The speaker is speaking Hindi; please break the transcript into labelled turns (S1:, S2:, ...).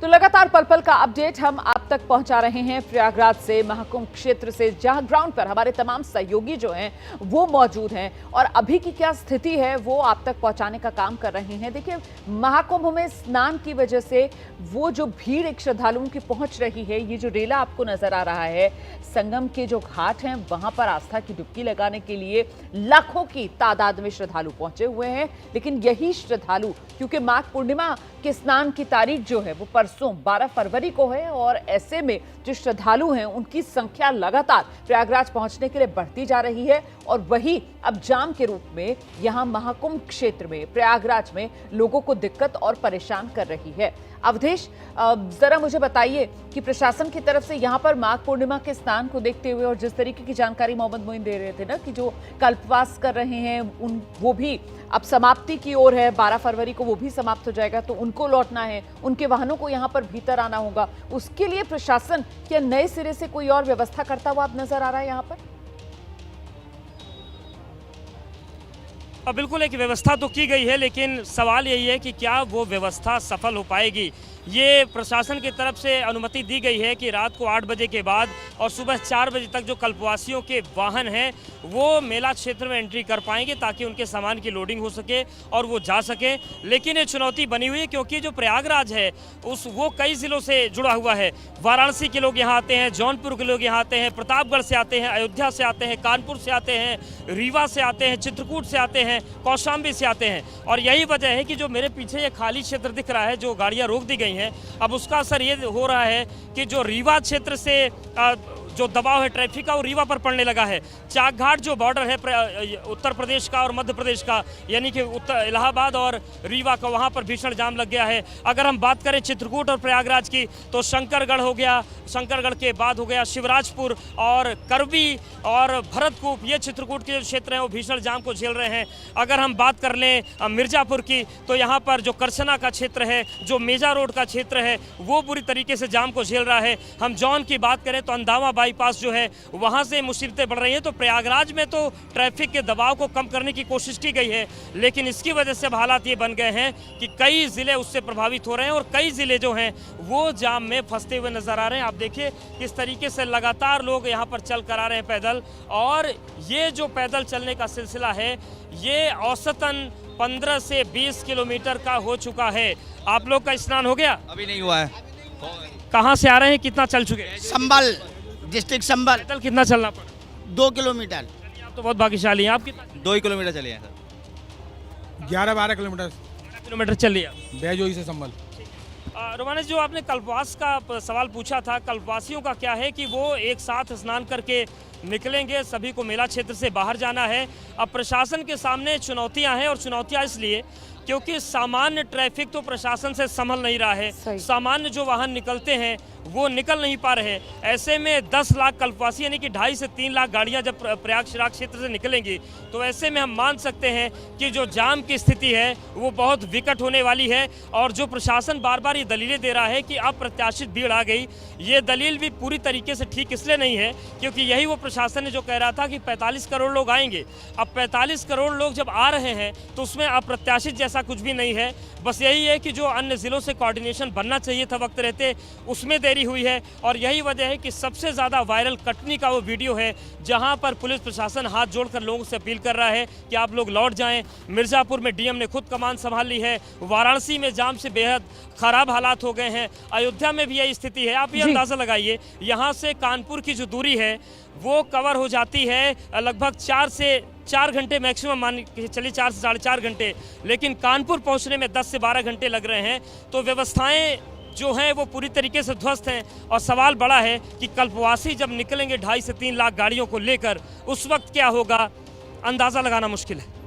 S1: तो लगातार पल पल का अपडेट हम आप तक पहुंचा रहे हैं प्रयागराज से, महाकुंभ क्षेत्र से, जहां ग्राउंड पर हमारे तमाम सहयोगी जो हैं वो मौजूद हैं और अभी की क्या स्थिति है वो आप तक पहुंचाने का काम कर रहे हैं। देखिए, महाकुंभ में स्नान की वजह से वो जो भीड़ एक श्रद्धालुओं की पहुंच रही है, ये जो रेला आपको नजर आ रहा है, संगम के जो घाट हैं वहां पर आस्था की डुबकी लगाने के लिए लाखों की तादाद में श्रद्धालु पहुंचे हुए हैं। लेकिन यही श्रद्धालु, क्योंकि माघ पूर्णिमा के स्नान की तारीख जो है वो परसों 12 फरवरी को है और ऐसे में जो श्रद्धालु हैं उनकी संख्या लगातार प्रयागराज पहुंचने के लिए बढ़ती जा रही है और वही अब जाम के रूप में यहां महाकुंभ क्षेत्र में, प्रयागराज में लोगों को दिक्कत और परेशान कर रही है। अवधेश, जरा मुझे बताइए कि प्रशासन की तरफ से यहां पर माघ पूर्णिमा के स्नान को देखते हुए और जिस तरीके की जानकारी मोहम्मद मोइन दे रहे थे ना कि जो कल्पवास कर रहे हैं वो भी अब समाप्ति की ओर है, 12 फरवरी को वो भी समाप्त हो जाएगा, तो उनको लौटना है, उनके वाहनों को यहां पर भीतर आना होगा। उसके लिए प्रशासन क्या नए सिरे से कोई और व्यवस्था करता हुआ अब नजर आ रहा है यहां पर?
S2: बिल्कुल एक व्यवस्था तो की गई है, लेकिन सवाल यही है कि क्या वो व्यवस्था सफल हो पाएगी। ये प्रशासन की तरफ से अनुमति दी गई है कि रात को 8 बजे के बाद और सुबह 4 बजे तक जो कल्पवासियों के वाहन हैं वो मेला क्षेत्र में एंट्री कर पाएंगे ताकि उनके सामान की लोडिंग हो सके और वो जा सके। लेकिन ये चुनौती बनी हुई है क्योंकि जो प्रयागराज है वो कई ज़िलों से जुड़ा हुआ है। वाराणसी के लोग यहाँ आते हैं, जौनपुर के लोग यहाँ आते हैं, प्रतापगढ़ से आते हैं, अयोध्या से आते हैं, कानपुर से आते हैं, रीवा से आते हैं, चित्रकूट से आते हैं, कौशाम्बी से आते हैं। और यही वजह है कि जो मेरे पीछे ये खाली क्षेत्र दिख रहा है, जो गाड़ियाँ रोक दी गई हैं, अब उसका असर ये हो रहा है कि जो रीवा क्षेत्र से जो दबाव है ट्रैफिक का वो रीवा पर पड़ने लगा है। चाक घाट जो बॉर्डर है उत्तर प्रदेश का और मध्य प्रदेश का, यानी कि उत्तर इलाहाबाद और रीवा का, वहाँ पर भीषण जाम लग गया है। अगर हम बात करें चित्रकूट और प्रयागराज की तो शंकरगढ़ हो गया, शंकरगढ़ के बाद हो गया शिवराजपुर और करवी और भरतकूप, ये चित्रकूट के क्षेत्र हैं वो भीषण जाम को झेल रहे हैं। अगर हम बात कर लें मिर्जापुर की तो यहाँ पर जो करछना का क्षेत्र है, जो मेजा रोड का क्षेत्र है, वो बुरी तरीके से जाम को झेल रहा है। हम जौन की बात करें तो अंदावा बाईपास जो है वहां से मुसीबतें बढ़ रही हैं। तो प्रयागराज में तो ट्रैफिक के दबाव को कम करने की कोशिश की गई है, लेकिन इसकी वजह से अब हालात ये बन गए हैं कि कई जिले उससे प्रभावित हो रहे हैं और कई जिले जो हैं वो जाम में फंसते हुए नजर आ रहे हैं। आप देखिए किस तरीके से लगातार लोग यहाँ पर चल कर आ रहे हैं पैदल, और ये जो पैदल चलने का सिलसिला है ये औसतन 15 से 20 किलोमीटर का हो चुका है। आप लोग का स्नान हो गया?
S3: अभी नहीं हुआ है।
S2: कहाँ से आ रहे हैं, कितना चल चुके हैं?
S3: संभल डिस्ट्रिक्ट संभल।
S2: पैदल कितना चलना पड़ा?
S3: 2 किलोमीटर।
S2: आप तो बहुत भाग्यशाली हैं। आप कितना?
S3: 2 ही किलोमीटर चले हैं सर।
S4: 11-12 किलोमीटर
S2: चल लिया
S4: बैजोई से संभल।
S2: रोमानेश, जो आपने कल्पवास का सवाल पूछा था, कल्पवासियों का क्या है कि वो एक साथ स्नान करके निकलेंगे, सभी को मेला क्षेत्र से बाहर जाना है। अब प्रशासन के सामने चुनौतियां हैं और चुनौतियां इसलिए क्योंकि सामान्य ट्रैफिक तो प्रशासन से संभल नहीं रहा है, सामान्य जो वाहन निकलते हैं वो निकल नहीं पा रहे। ऐसे में 10 लाख कल्पवासी यानी कि 2.5 से 3 लाख गाड़ियां जब प्रयागराज क्षेत्र से निकलेंगी तो ऐसे में हम मान सकते हैं कि जो जाम की स्थिति है वो बहुत विकट होने वाली है। और जो प्रशासन बार बार ये दलीलें दे रहा है कि अप्रत्याशित भीड़ आ गई, ये दलील भी पूरी तरीके से ठीक इसलिए नहीं है क्योंकि यही वो प्रशासन ने जो कह रहा था कि 45 करोड़ लोग आएंगे। अब 45 करोड़ लोग जब आ रहे हैं तो उसमें अप्रत्याशित जैसा कुछ भी नहीं है। बस यही है कि जो अन्य जिलों से कोऑर्डिनेशन बनना चाहिए था वक्त रहते, उसमें देरी हुई है। और यही वजह है कि सबसे ज़्यादा वायरल कटनी का वो वीडियो है जहां पर पुलिस प्रशासन हाथ जोड़कर लोगों से अपील कर रहा है कि आप लोग लौट जाएं। मिर्ज़ापुर में डीएम ने खुद कमान संभाल ली है। वाराणसी में जाम से बेहद ख़राब हालात हो गए हैं। अयोध्या में भी यही स्थिति है। आप ये अंदाज़ा लगाइए, यहाँ से कानपुर की जो दूरी है वो कवर हो जाती है लगभग 4 घंटे मैक्सिमम, मान के चलिए 4 से 4.5 घंटे, लेकिन कानपुर पहुंचने में 10 से 12 घंटे लग रहे हैं। तो व्यवस्थाएं जो हैं वो पूरी तरीके से ध्वस्त हैं और सवाल बड़ा है कि कल्पवासी जब निकलेंगे 2.5 से 3 लाख गाड़ियों को लेकर, उस वक्त क्या होगा, अंदाज़ा लगाना मुश्किल है।